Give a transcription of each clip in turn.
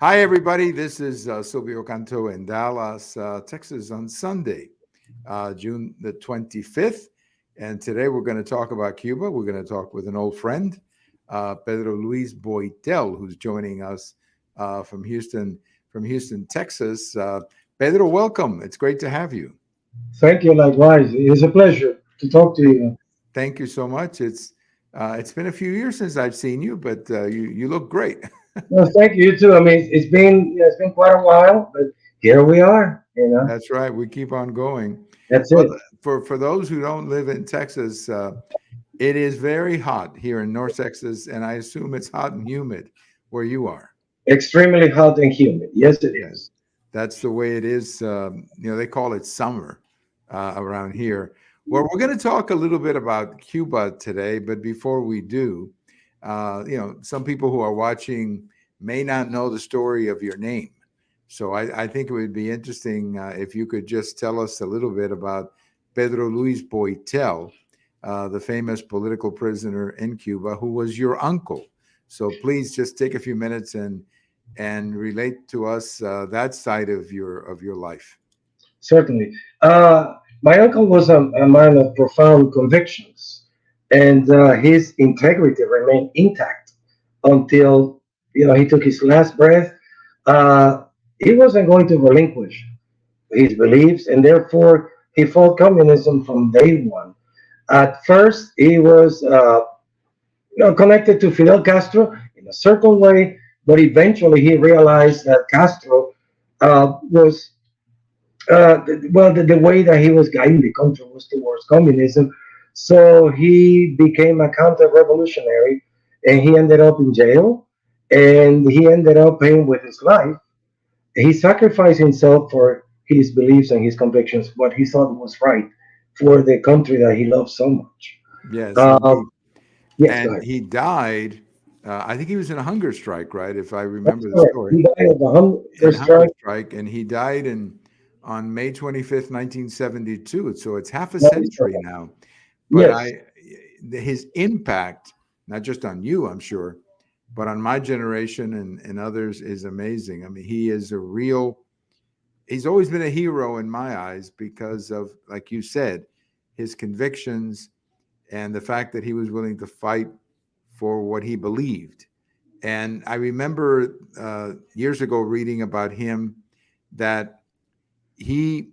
Hi, everybody. This is Silvio Canto in Dallas, Texas on Sunday, June the 25th. And today we're going to talk about Cuba. We're going to talk with an old friend, Pedro Luis Boitel, who's joining us from Houston, Texas. Pedro, welcome. It's great to have you. Thank you. Likewise, it is a pleasure to talk to Th- you. Thank you so much. It's been a few years since I've seen you, but you look great. No, thank you too. I mean, it's been quite a while, but here we are. That's right. We keep on going. That's Well, it. for those who don't live in Texas, it is very hot here in North Texas, and I assume it's hot and humid where you are. Extremely hot and humid. Yes, it Yes, is. that's the way it is. They call it summer around here. Well, we're going to talk a little bit about Cuba today, but before we do, some people who are watching may not know the story of your name. So I think it would be interesting if you could just tell us a little bit about Pedro Luis Boitel, the famous political prisoner in Cuba, who was your uncle. So please just take a few minutes and relate to us that side of your life. Certainly. My uncle was a man of profound convictions, and his integrity remained intact until he took his last breath. Uh, he wasn't going to relinquish his beliefs, and therefore he fought communism from day one. At first, he was connected to Fidel Castro in a certain way, but eventually he realized that Castro was the way that he was guiding the country was towards communism. So he became a counter-revolutionary, and he ended up in jail, and he ended up paying with his life. He sacrificed himself for his beliefs and his convictions, what he thought was right for the country that he loved so much. Yes, indeed. Um, yes, go And ahead. he died. I think he was in a hunger strike, right? If I That's remember the correct. story, He died of a hunger in a hunger strike. strike, and he died in on May 25th, 1972. So it's half a That is century correct. now. But Yes, his impact, not just on you, I'm sure, but on my generation and others, is amazing. I mean, he's always been a hero in my eyes because of, like you said, his convictions and the fact that he was willing to fight for what he believed. And I remember years ago reading about him that he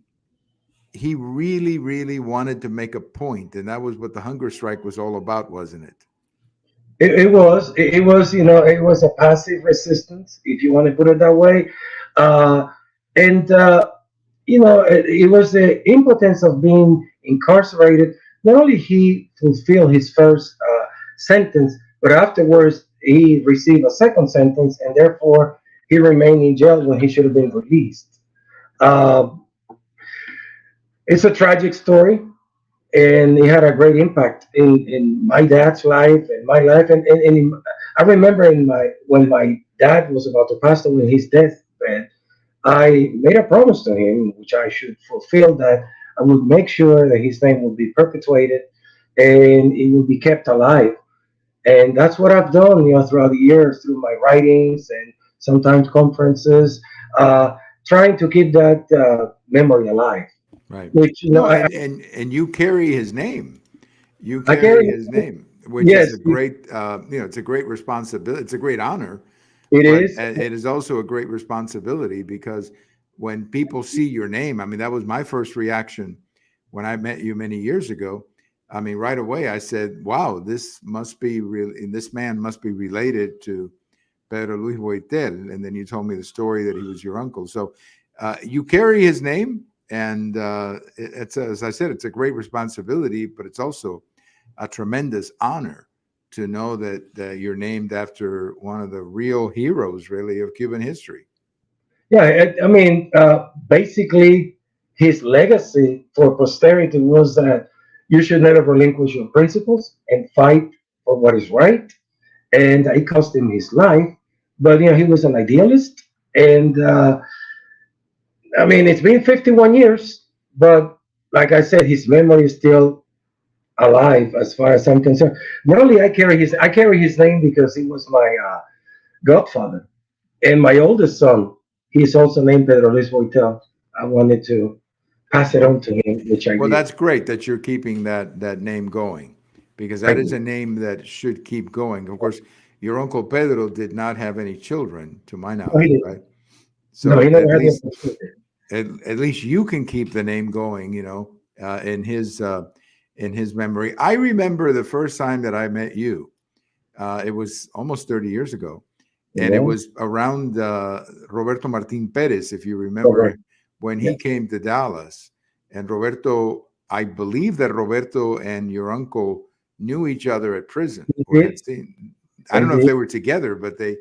he really, really wanted to make a point, and that was what the hunger strike was all about, wasn't it? it was a passive resistance, if you want to put it that way. Uh, and it was the impotence of being incarcerated. Not only he fulfilled his first sentence, but afterwards he received a second sentence, and therefore he remained in jail when he should have been released. Uh, it's a tragic story, and it had a great impact in my dad's life and my life. I remember when my dad was about to pass away in his deathbed, I made a promise to him, which I should fulfill, that I would make sure that his name would be perpetuated and it would be kept alive. And that's what I've done, throughout the years, through my writings and sometimes conferences, uh, trying to keep that memory alive. Right. Which No, and you carry his name. You I carry carry. his name, which is Yes, a great, it's a great responsibility. It's a great honor, it but is. it is also a great responsibility because when people see your name, I mean, that was my first reaction when I met you many years ago. I mean, right away I said, "Wow, this must be real. This man must be related to Pedro Luis Boitel." And then you told me the story that he was your uncle. So you carry his name, and it's as I said, it's a great responsibility, but it's also a tremendous honor to know that you're named after one of the real heroes, really, of Cuban history. Yeah, I mean, basically, his legacy for posterity was that you should never relinquish your principles and fight for what is right. And it cost him his life, but he was an idealist. And I mean, it's been 51 years, but like I said, his memory is still alive as far as I'm concerned. Not only I carry his name because he was my godfather, And my oldest son, he's also named Pedro Luis Boitel. I wanted to pass it Well, on to him, which I well, did. that's great that you're keeping that name going, because that Thank is you. a name that should keep going. Of course, your uncle Pedro did not have any children, to my No, he knowledge, didn't. right? No, So he never had the opportunity. at least you can keep the name going, in his memory. I remember the first time that I met you. It was almost 30 years ago, and it Yeah, was around Roberto Martin Perez, if you remember, correct. when Yeah, he came to Dallas. And Roberto, I believe that Roberto and your uncle knew each other at prison, he or had did. seen. I They don't know if did. they were together, but they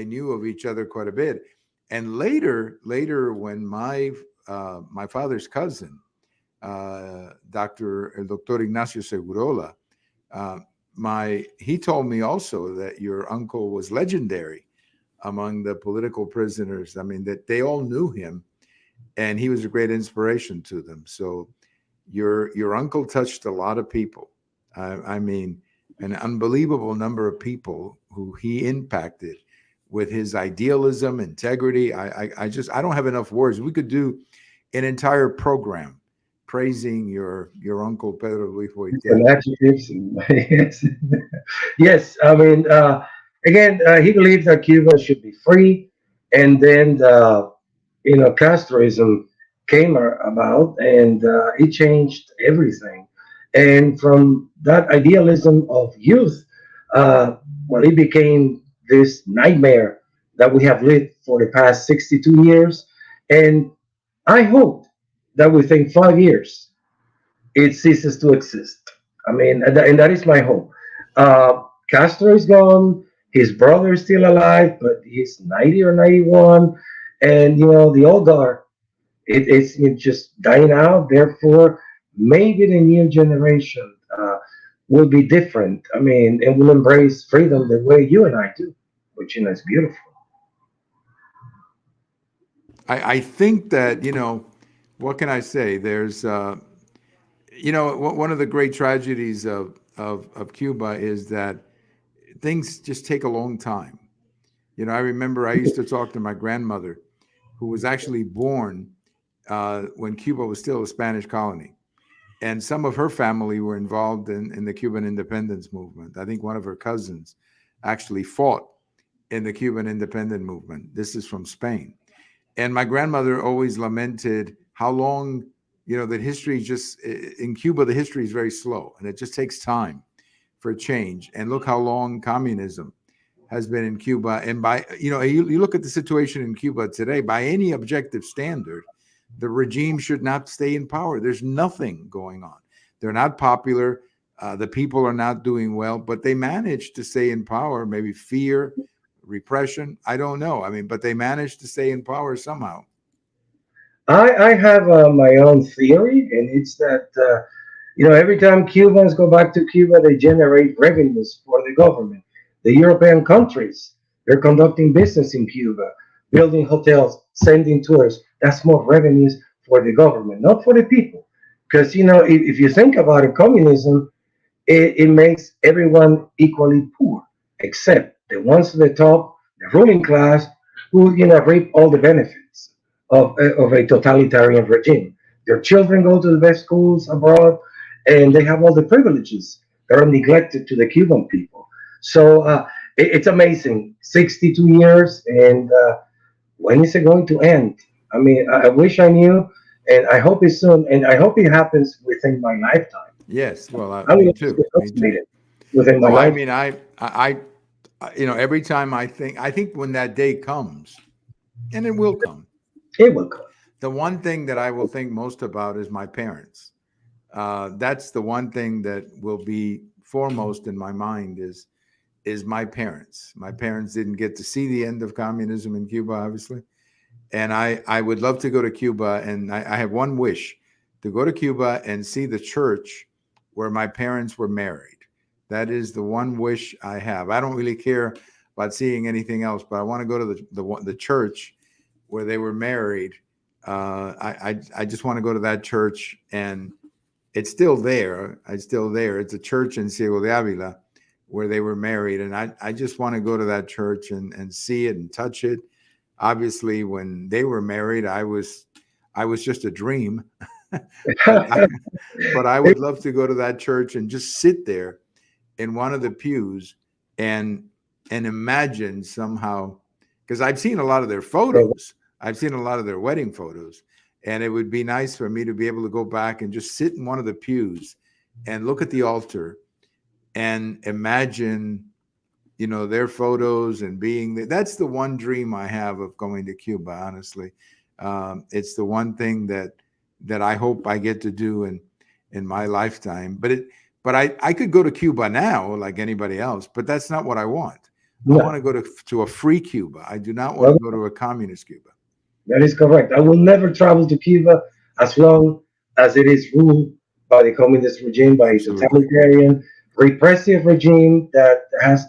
knew of each other quite a bit. And later, when my father's cousin, El Doctor Ignacio Segurola, uh, he told me also that your uncle was legendary among the political prisoners. I mean, that they all knew him, and he was a great inspiration to them. So your uncle touched a lot of people. I mean, an unbelievable number of people who he impacted with his idealism, integrity. I don't have enough words. We could do an entire program praising your uncle Pedro Luis Boitel. And adjectives. Yes. Yes. I mean, again, he believes that Cuba should be free, and then Castroism came about, and it changed everything. And from that idealism of youth, well, it became this nightmare that we have lived for the past 62 years. And I hope that within 5 years, it ceases to exist. I mean, and that is my hope. Castro is gone. His brother is still alive, but he's 90 or 91. And, the old guard, it's just dying out. Therefore, maybe the new generation will be different. I mean, and will embrace freedom the way you and I do, which, is beautiful. I think that, what can I say? There's, one of the great tragedies of Cuba is that things just take a long time. I remember I used to talk to my grandmother, who was actually born when Cuba was still a Spanish colony. And some of her family were involved in the Cuban independence movement. I think one of her cousins actually fought in the Cuban independence movement. This is from Spain. And my grandmother always lamented how long, that history just in Cuba, the history is very slow and it just takes time for change. And look how long communism has been in Cuba. And you look at the situation in Cuba today, by any objective standard, the regime should not stay in power. There's nothing going on. They're not popular. The people are not doing well, but they managed to stay in power. Maybe fear, repression. I don't know. I mean, but they managed to stay in power somehow. I have my own theory, and it's that every time Cubans go back to Cuba, they generate revenues for the government. The European countries, they're conducting business in Cuba, building hotels, sending tourists. That's more revenues for the government, not for the people. Because if you think about it, communism, it makes everyone equally poor, except the ones at the top, the ruling class, who reap all the benefits of a totalitarian regime. Their children go to the best schools abroad, and they have all the privileges that are neglected to the Cuban people. So it's amazing. 62 years, and when is it going to end? I mean, I wish I knew, and I hope it's soon, and I hope it happens within my lifetime. Yes. Well, I me mean, it's too. Me too. consummated within my No, I life. mean, every time I think when that day comes, and it will come, It will come. the one thing that I will think most about is my parents. That's the one thing that will be foremost in my mind is my parents. My parents didn't get to see the end of communism in Cuba, obviously, and I would love to go to Cuba, and I have one wish to go to Cuba and see the church where my parents were married. That is the one wish I have. I don't really care about seeing anything else, but I want to go to the church where they were married. I just want to go to that church, and it's still there. It's still there. It's a church in Ciego de Avila where they were married, and I just want to go to that church and see it and touch it. obviously when they were married, I was just a dream. but I, but I would love to go to that church and just sit there in one of the pews and imagine somehow, because I've seen a lot of their photos. I've seen a lot of their wedding photos, and it would be nice for me to be able to go back and just sit in one of the pews and look at the altar and imagine, their photos and being there. That's the one dream I have of going to Cuba. Honestly, it's the one thing that I hope I get to do in my lifetime. But I could go to Cuba now like anybody else, but that's not what I want. I want No, to go to a free Cuba. I do not want to well, go to a communist Cuba. that is correct. I will never travel to Cuba as long as it is ruled by the communist regime, by a Absolutely. totalitarian, repressive regime that has,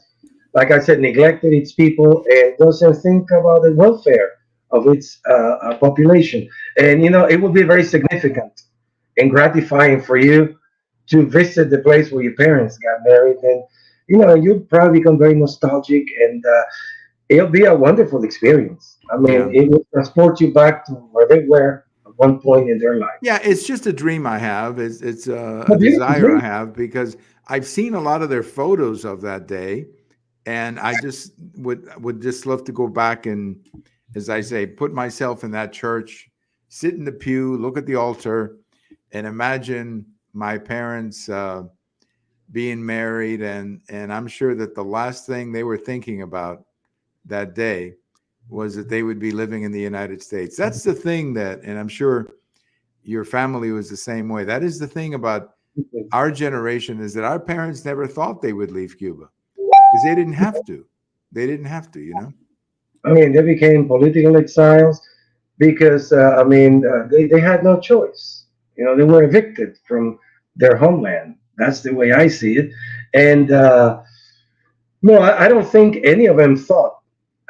like I said, neglected its people and doesn't think about the welfare of its population. And, it would be very significant and gratifying for you to visit the place where your parents got married. And, you'd probably become very nostalgic and it'll be a wonderful experience. I mean, Yeah. it will transport you back to where they were at one point in their life. Yeah, it's just a dream I have. It's a A beautiful desire I dream. have because I've seen a lot of their photos of that day, and I just would just love to go back and, as I say, put myself in that church, sit in the pew, look at the altar, and imagine my parents being married, and I'm sure that the last thing they were thinking about that day was that they would be living in the United States. That's the thing that, and I'm sure your family was the same way. That is the thing about our generation, is that our parents never thought they would leave Cuba because they didn't have to. They didn't have to. I mean, they became political exiles because, they had no choice. They were evicted from their homeland. That's the way I see it. And no, I don't think any of them thought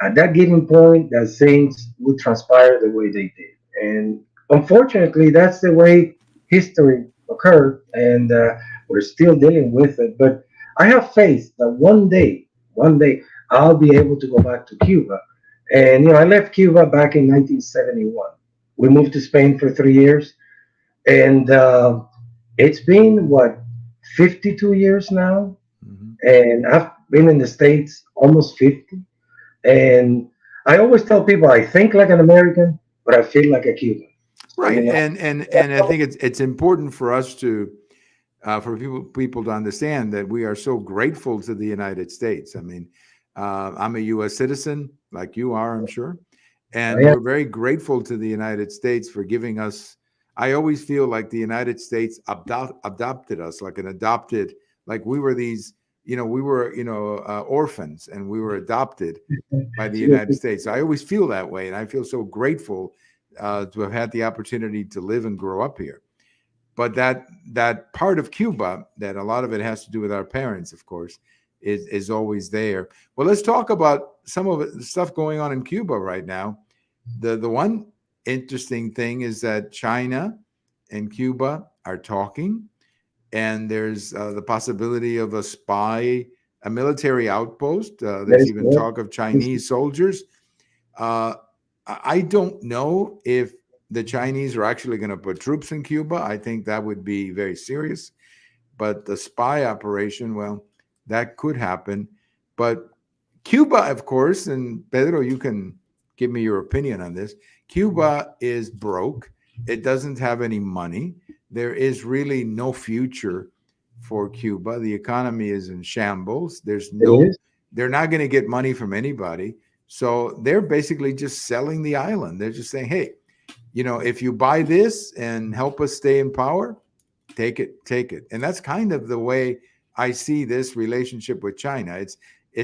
at that given point that things would transpire the way they did. And unfortunately, that's the way history occurred, and we're still dealing with it. But I have faith that one day, I'll be able to go back to Cuba. And I left Cuba back in 1971. We moved to Spain for 3 years, and it's been what 52 years now, Hmm. and I've been in the States almost 50. And I always tell people I think like an American, but I feel like a Cuban. So, Right, and I think it's important for us to for people to understand that we are so grateful to the United States. I mean, I'm a U.S. citizen, like you are, I'm sure, and I am we're very grateful to the United States for giving us. I always feel like the United States adopted us, like an adopted, like we were these, we were, orphans, and we were adopted by the United States. I always feel that way, and I feel so grateful to have had the opportunity to live and grow up here. But that part of Cuba, that a lot of it has to do with our parents, of course, is always there. Well, let's talk about some of the stuff going on in Cuba right now. The one interesting thing is that China and Cuba are talking, and there's the possibility of a military outpost. that There's is even correct. talk of Chinese soldiers. Uh, I don't know if the Chinese are actually going to put troops in Cuba. I think that would be very serious. But the spy operation, well, that could happen. But Cuba, of course, and Pedro, you can give me your opinion on this. Cuba is broke. It doesn't have any money. There is really no future for Cuba. The economy is in shambles. It is. They're not going to get money from anybody. So they're basically just selling the island. They're just saying, hey, if you buy this and help us stay in power, take it, take it. And that's kind of the way I see this relationship with China. It's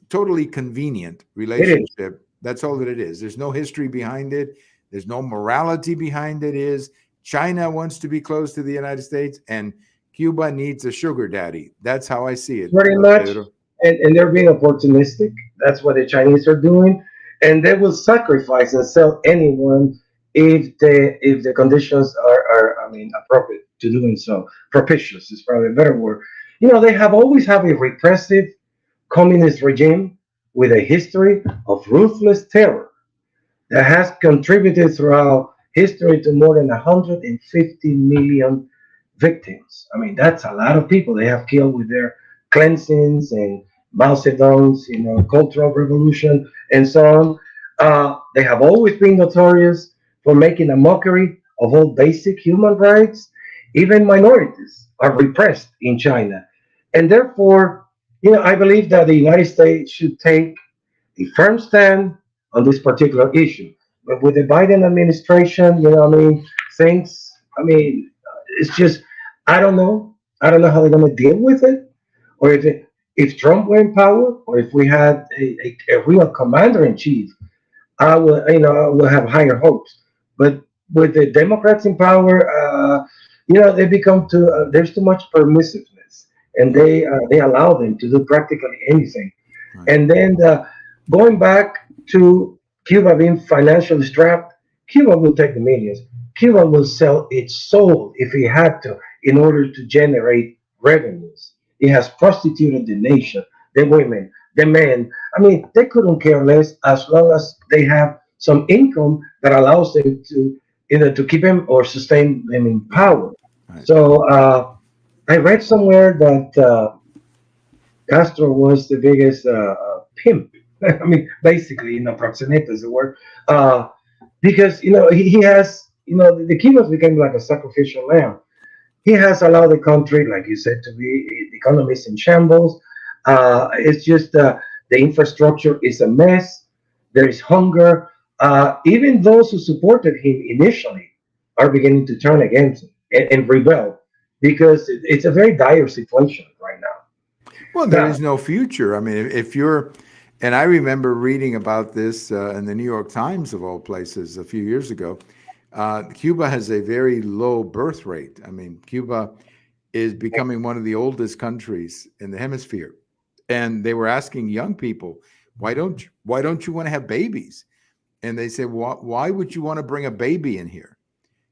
totally convenient It is. relationship. That's all that it is. There's no history behind it. There's no morality behind it. Is China wants to be close to the United States, and Cuba needs a sugar daddy. That's how I see it, Pretty much. Pedro. And they're being opportunistic. That's what the Chinese are doing. And they will sacrifice and sell anyone if the conditions are appropriate to doing so. Propitious is probably a better word. They have always have a repressive communist regime with a history of ruthless terror that has contributed throughout history to more than 150 million victims. I mean, that's a lot of people they have killed with their cleansings and Mao Zedong's, cultural revolution and so on. They have always been notorious for making a mockery of all basic human rights. Even minorities are repressed in China. And therefore, I believe that the United States should take a firm stand on this particular issue. But with the Biden administration, things, it's just, I don't know. I don't know how they're going to deal with it, or if Trump were in power, or if we had a real commander in chief, I will have higher hopes. But with the Democrats in power, they become too. There's too much permissiveness, and they allow them to do practically anything. Right. And then going back to Cuba being financially strapped, Cuba will take the millions. Cuba will sell its soul if it had to in order to generate revenues. It has prostituted the nation, the women, the men. I mean, they couldn't care less as long as they have some income that allows them to either to keep them or sustain them in Right. power. Right. So I read somewhere that Castro was the biggest pimp. I mean, basically, proxeneta is the word, because he has the Cubans became like a sacrificial lamb. He has allowed the country, like you said, to be the economy is in shambles. It's just the infrastructure is a mess. There is hunger. Even those who supported him initially are beginning to turn against him and rebel because it's a very dire situation right now. Well, there Now, is no future. I mean, if you're, and I remember reading about this in the New York Times of all places a few years ago. Cuba has a very low birth rate. I mean, Cuba is becoming one of the oldest countries in the hemisphere, and they were asking young people, why don't you want to have babies? And they said, why would you want to bring a baby in here?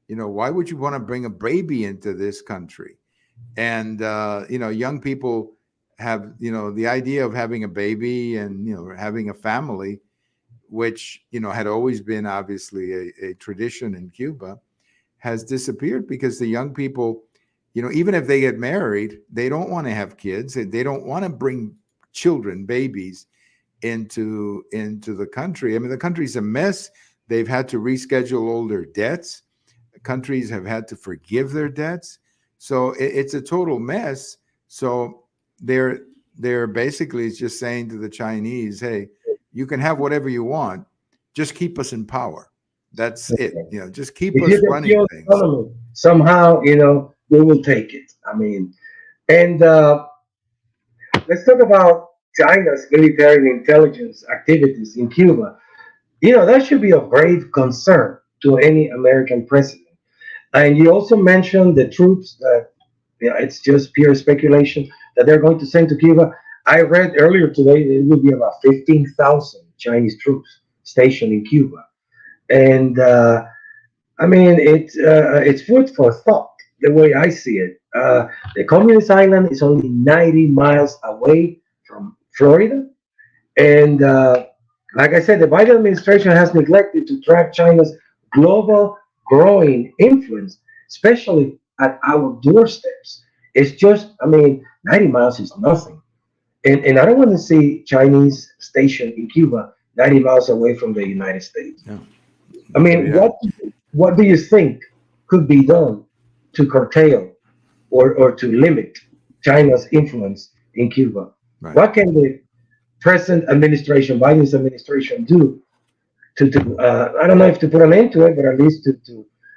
Why would you want to bring a baby into this country? And young people have the idea of having a baby and having a family, which had always been obviously a tradition in Cuba, has disappeared because the young people, even if they get married, they don't want to have kids. They don't want to bring children, babies, into the country. I mean, the country's a mess. They've had to reschedule all their debts. Countries have had to forgive their debts. So it's a total mess. So they're they're basically just saying to the Chinese, hey, you can have whatever you want, just keep us in power. That's it. Just keep if you us can running fuel the things. economy somehow, we will take it. I mean, and let's talk about China's military and intelligence activities in Cuba. That should be of grave concern to any American president. And you also mentioned the troops that it's just pure speculation that they're going to send to Cuba. I read earlier today that it will be about 15,000 Chinese troops stationed in Cuba. And I mean, it's food for thought the way I see it. The communist island is only 90 miles away from Florida. And like I said, the Biden administration has neglected to track China's global growing influence, especially at our doorsteps. It's just, I mean, 90 miles is nothing. And I don't want to see Chinese station in Cuba 90 miles away from the United States. Yeah. I So mean, yeah, what do you think could be done to curtail or to limit China's influence in Cuba? right. What can the present administration, Biden's administration, do to I don't know if to put an end to it, but at least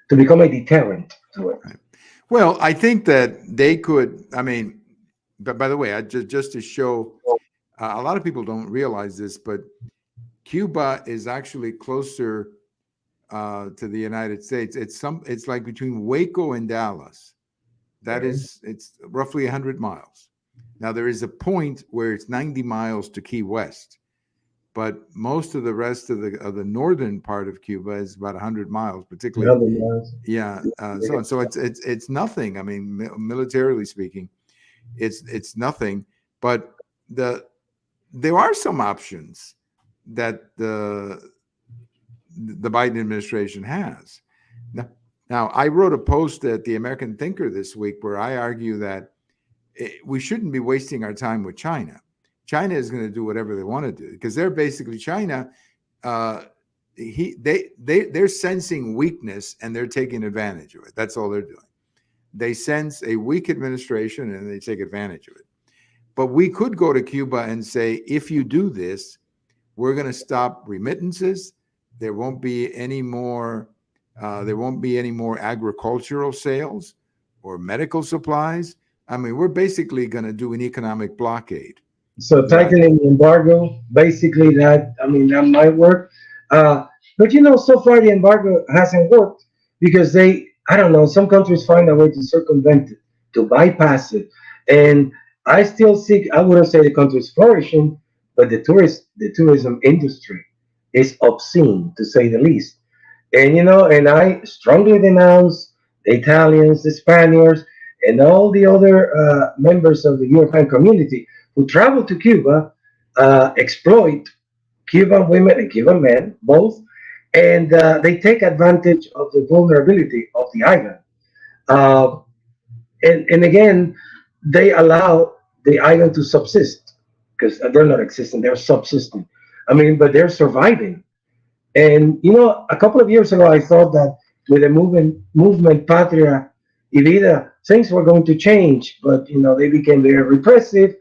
to become a deterrent to it? Right. Well, I think that they could. I mean, but by the way, I just to show, a lot of people don't realize this, but Cuba is actually closer to the United States. It's like between Waco and Dallas. That is, it's roughly 100 miles. Now there is a point where it's 90 miles to Key West, but most of the rest of the northern part of Cuba is about 100 miles, particularly. 100 miles. Yeah, so it's nothing. I mean, militarily speaking, it's nothing. But the there are some options that the Biden administration has. Now, now, I wrote a post at the American Thinker this week where I argue that we shouldn't be wasting our time with China. China is going to do whatever they want to do because they're basically China. Uh, they're sensing weakness and they're taking advantage of it. That's all they're doing. They sense a weak administration and they take advantage of it. But we could go to Cuba and say, if you do this, we're going to stop remittances. There won't be any more. There won't be any more agricultural sales or medical supplies. I mean, we're basically going to do an economic blockade. So Right. tightening the embargo, basically that, I mean, that might work. But so far the embargo hasn't worked because I don't know, some countries find a way to circumvent it, to bypass it. And I still see, I wouldn't say the country is flourishing, but the tourism industry is obscene to say the least. And I strongly denounce the Italians, the Spaniards, and all the other members of the European community who travel to Cuba, exploit Cuban women and Cuban men, both, and they take advantage of the vulnerability of the island. Uh, and again, they allow the island to subsist because they're not existing, they're subsisting. I mean, but they're surviving. And a couple of years ago, I thought that with the movement Patria y Vida, things were going to change. But they became very repressive.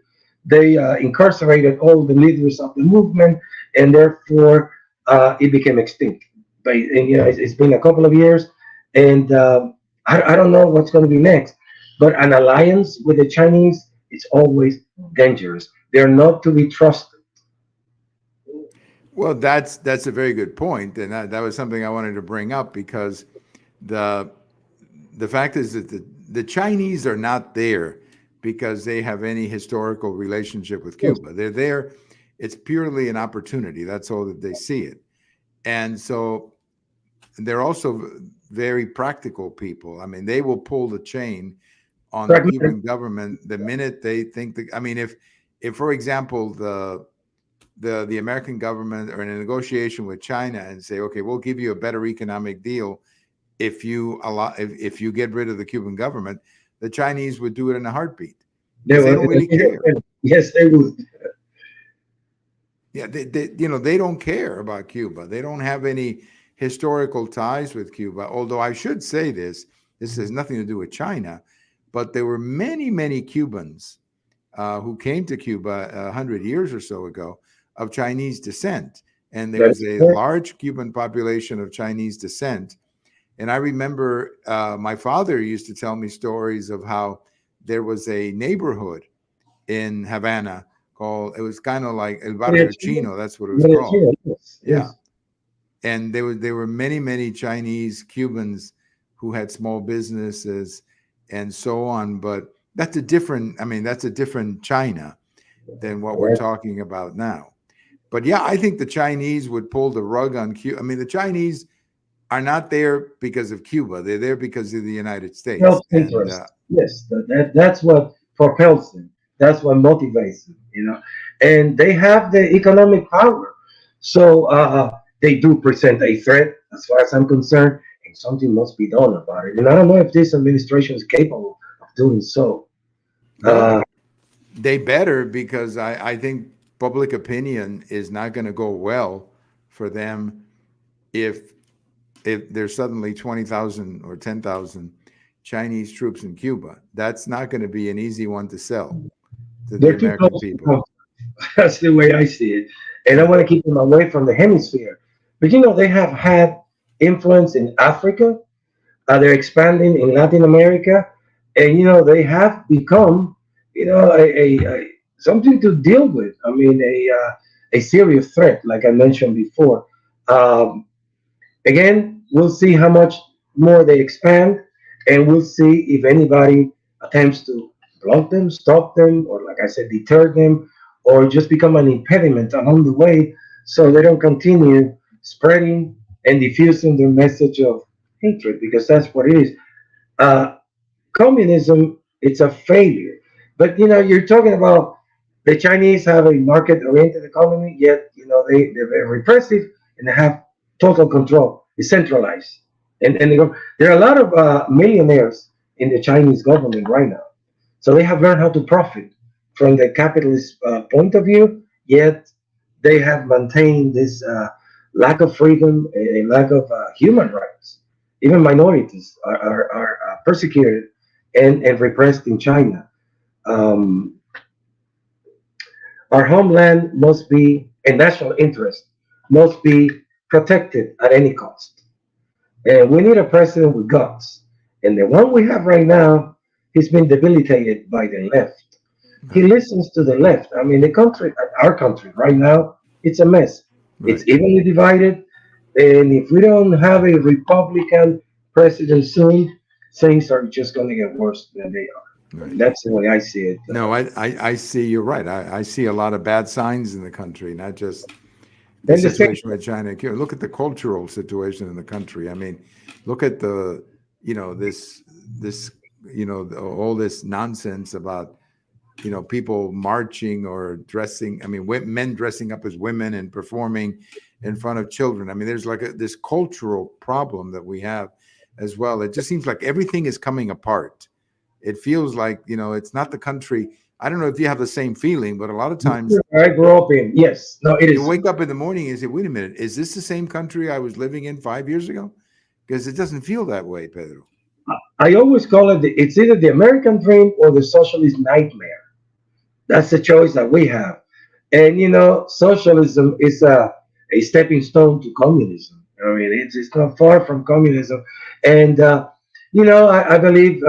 They incarcerated all the leaders of the movement, and therefore it became extinct. It's been a couple of years, and I don't know what's going to be next. But an alliance with the Chinese is always dangerous. They're not to be trusted. Well, that's a very good point, and that was something I wanted to bring up because the the fact is that the Chinese are not there because they have any historical relationship with Yes, Cuba. They're there. It's purely an opportunity. That's all that they see it. And so they're also very practical people. I mean, they will pull the chain on the pragmatic. Cuban government the minute they think that. I mean, if for example the American government are in a negotiation with China and say, okay, we'll give you a better economic deal if you get rid of the Cuban government, the Chinese would do it in a heartbeat They because they will. don't really care. Yes, they would. Yeah, they don't care about Cuba. They don't have any historical ties with Cuba. Although I should say this, this has nothing to do with China, but there were many Cubans who came to Cuba 100 years or so ago of Chinese descent, and there That was is a correct. large Cuban population of Chinese descent. And I remember my father used to tell me stories of how there was a neighborhood in Havana called, it was kind of like El Barrio Medellin, Chino. That's what it was called. Medellin, yes, Yeah. yes. And there were many Chinese Cubans who had small businesses and so on. But that's a different, I mean, that's a different China than what we're Correct. talking about now. But yeah, I think the Chinese would pull the rug on Cuba. I mean, the Chinese are not there because of Cuba. They're there because of the United States. And Self-interest. Yes, that's what propels them. That's what motivates them. And they have the economic power. So they do present a threat, as far as I'm concerned, and something must be done about it. And I don't know if this administration is capable of doing so. well, Uh, they better because I think public opinion is not going to go well for them if there's suddenly 20,000 or 10,000 Chinese troops in Cuba. That's not going to be an easy one to sell to the they're too American close to people. come. That's the way I see it. And I want to keep them away from the hemisphere. But they have had influence in Africa. They're expanding in Latin America, and they have become something to deal with. I mean, a serious threat, like I mentioned before. Um, Again, we'll see how much more they expand, and we'll see if anybody attempts to block them, stop them, or like I said, deter them, or just become an impediment along the way so they don't continue spreading and diffusing their message of hatred, because that's what it is. Uh, Communism, it's a failure. But you're talking about The Chinese have a market-oriented economy, yet they're very repressive and they have total control. It's centralized, and there are a lot of millionaires in the Chinese government right now. So they have learned how to profit from the capitalist point of view, yet they have maintained this lack of freedom, a lack of human rights. Even minorities are persecuted and repressed in China. Um, our homeland must be a national interest, must be protected at any cost. And we need a president with guts. And the one we have right now, he's been debilitated by the left. He Right. listens to the left. I mean, the country, our country right now, it's a mess. Right. It's evenly divided. And if we don't have a Republican president soon, things are just going to get worse than they are. Right. And that's the way I see it. No, I see you're right. I see a lot of bad signs in the country, not just the And the same, situation with China and Cuba. Look at the cultural situation in the country. I mean, look at the, this, all this nonsense about, people marching or dressing. I mean, men dressing up as women and performing in front of children. I mean, there's like this cultural problem that we have as well. It just seems like everything is coming apart. It feels like, it's not the country. I don't know if you have the same feeling, but a lot of times I grew up in. Yes, no, it you is. wake up in the morning and say, wait a minute, is this the same country I was living in 5 years ago? Because it doesn't feel that way, Pedro. I always call it, it's either the American dream or the socialist nightmare. That's the choice that we have. And socialism is a stepping stone to communism. I mean, it's not far from communism. And I believe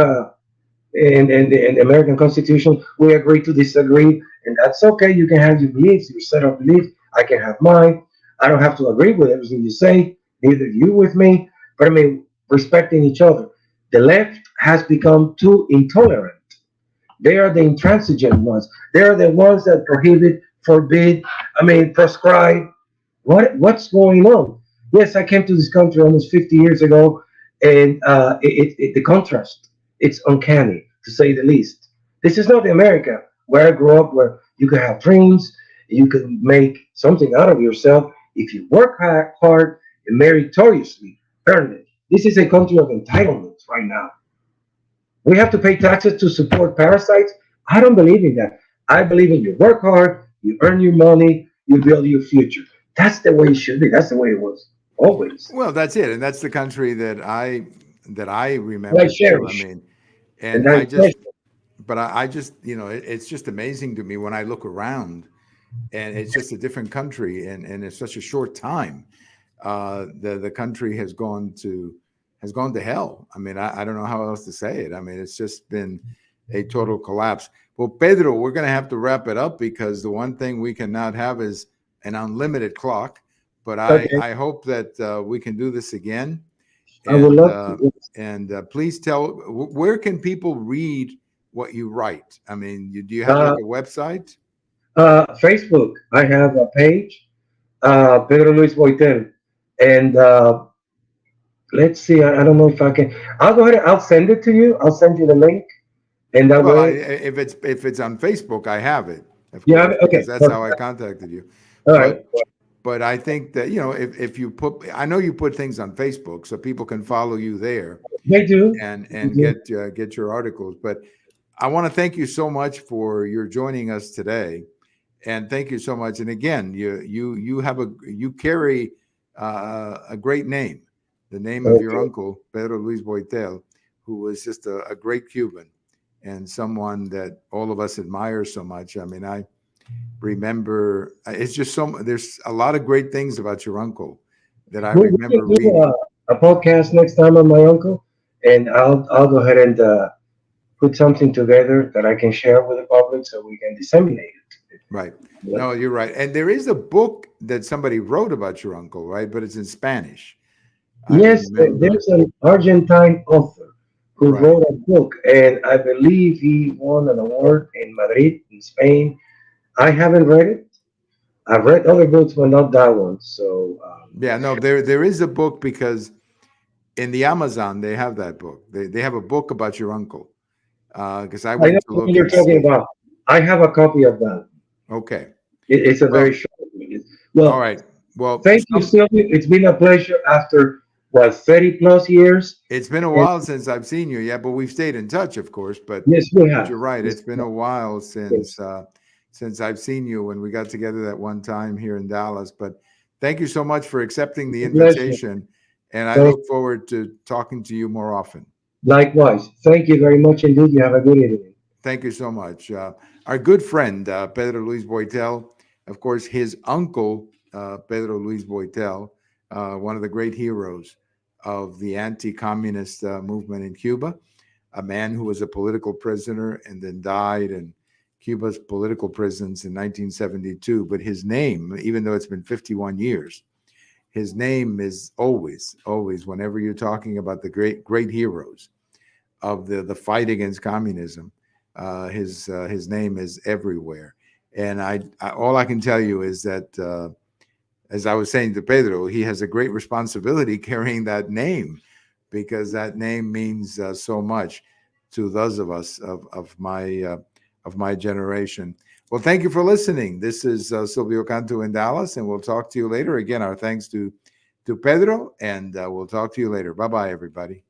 in the American Constitution we agree to disagree, and that's okay. You can have your beliefs, your set of beliefs. I can have mine. I don't have to agree with everything you say, neither you with me. But I mean, respecting each other. The left has become too intolerant. They are the intransigent ones. They are the ones that prohibit, forbid, I mean, prescribe. What's going on? Yes, I came to this country almost 50 years ago, and the contrast, it's uncanny to say the least. This is not the America where I grew up, where you could have dreams, you could make something out of yourself if you work hard and meritoriously earn it. This is a country of entitlements right now. We have to pay taxes to support parasites. I don't believe in that. I believe in you work hard, you earn your money, you build your future. That's the way it should be. That's the way it was always. Well, that's it. And that's the country that I And I remember too. I cherish mean, and and I I just, treasure. but I just, it's just amazing to me when I look around and it's just a different country and it's such a short time. The country has gone to hell. I mean, I don't know how else to say it. I mean, it's just been a total collapse. Well, Pedro, we're going to have to wrap it up because the one thing we cannot have is an unlimited clock. But I, Okay, I hope that we can do this again. I would And love to. uh, Yes. and please tell where can people read what you write? I mean, do you have like Uh, a website? Facebook, I have a page, Pedro Luis Boitel, and let's see. I don't know if I can. I'll go ahead. I'll send it to you. I'll send you the link, and that Well, way, if it's on Facebook, I have it, of you have course, it. because Okay, that's how I perfect. contacted you. All right. But but I think that if you put, I know you put things on Facebook so people can follow you there They do. They and do. get your articles. But I want to thank you so much for your joining us today, and thank you so much. And again, you carry a great name, the name of your Okay. uncle Pedro Luis Boitel, who was just a great Cuban and someone that all of us admire so much. I mean, I remember it's just there's a lot of great things about your uncle that I We can remember do reading. a podcast next time on my uncle, and I'll go ahead and put something together that I can share with the public so we can disseminate it. Right. Yeah. No, you're right. And there is a book that somebody wrote about your uncle, right? But it's in Spanish. I Yes, remember. there's an Argentine author who Right. wrote a book, and I believe he won an award in Madrid, in Spain. I haven't read it. I've read other books, but not that one. So Yeah, no, there is a book because in the Amazon they have that book. They have a book about your uncle. Because I I know went to what look you're and talking see. about. I have a copy of that. Okay. It's a very Well, short one. all Well, right. Well, thank you, Sylvia. It's been a pleasure after what 30 plus years. it's been a And while since I've seen you. Yeah, but we've stayed in touch, of course. yes, we But have. you're right. Yes, It's been we a have. while Yes. since I've seen you when we got together that one time here in Dallas. But thank you so much for accepting the It's a pleasure. invitation, and I Thank, look forward to talking to you more often. likewise. Thank you very much indeed. You have a good evening. Thank you so much. Our good friend, Pedro Luis Boitel, of course, his uncle, Pedro Luis Boitel, one of the great heroes of the anti communist movement in Cuba, a man who was a political prisoner and then died in Cuba's political prisons in 1972. But his name, even though it's been 51 years, his name is always, always, whenever you're talking about the great heroes of the fight against communism. His name is everywhere, and I all I can tell you is that as I was saying to Pedro, he has a great responsibility carrying that name because that name means so much to those of us of my generation. Well, thank you for listening. This is Silvio Canto in Dallas, and we'll talk to you later. Again, our thanks to Pedro, and we'll talk to you later. Bye bye, everybody.